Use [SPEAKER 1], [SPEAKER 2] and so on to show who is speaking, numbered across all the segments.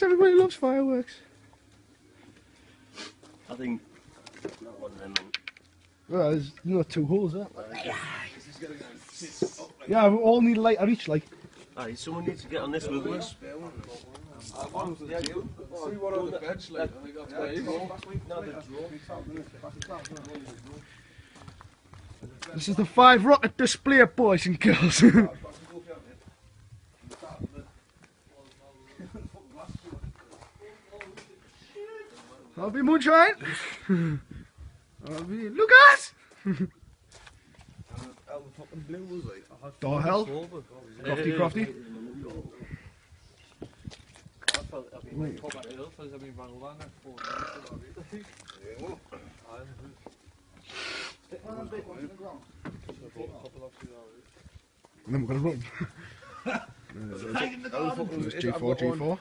[SPEAKER 1] fireworks. Everybody loves fireworks.
[SPEAKER 2] I think not one of them.
[SPEAKER 1] Well, there's no 2 holes, huh? Yeah, we all need a light at each, like.
[SPEAKER 2] Aye, someone needs to get on this with us.
[SPEAKER 1] This is the 5 rocket display, boys and girls. I'll be moonshine. I'll be Lucas. Door hell. Crofty. And then we're gonna run. G4.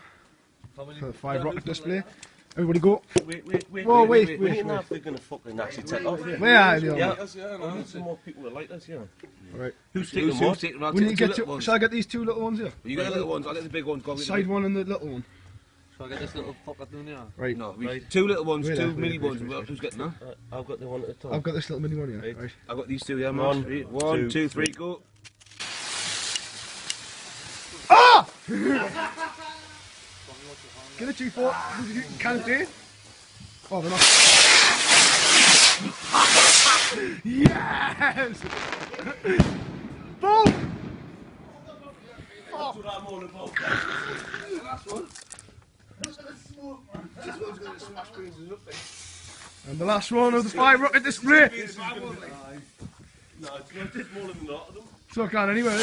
[SPEAKER 1] For the 5 rocket display. Everybody go.
[SPEAKER 2] Wait.
[SPEAKER 1] Whoa, wait.
[SPEAKER 2] We're gonna fucking actually take off.
[SPEAKER 1] Where are they?
[SPEAKER 2] Yeah, I need some more people that like this, yeah.
[SPEAKER 1] Alright.
[SPEAKER 2] Who's taking them off?
[SPEAKER 1] We need to get to, shall I get these 2 little ones here?
[SPEAKER 3] You get the little ones, I'll get the big ones.
[SPEAKER 1] Side one and the little one.
[SPEAKER 3] Shall I get this little fucker down here?
[SPEAKER 1] Right.
[SPEAKER 3] No, 2 little ones,
[SPEAKER 1] Wait
[SPEAKER 3] 2
[SPEAKER 1] there,
[SPEAKER 3] mini
[SPEAKER 1] wait,
[SPEAKER 3] ones. Who's getting that?
[SPEAKER 2] I've got the one at the top.
[SPEAKER 1] I've got this little mini one here. Right.
[SPEAKER 3] I've got these 2 here, man. 1, 2, 3, go.
[SPEAKER 1] Ah! Get a G4. Can it do? Oh, they're not. Yes! Boom!
[SPEAKER 2] That's what I'm all about.
[SPEAKER 1] And the last one of the 5 rocket display.
[SPEAKER 2] No, it's not just more than a lot of them.
[SPEAKER 1] So I can't anyway.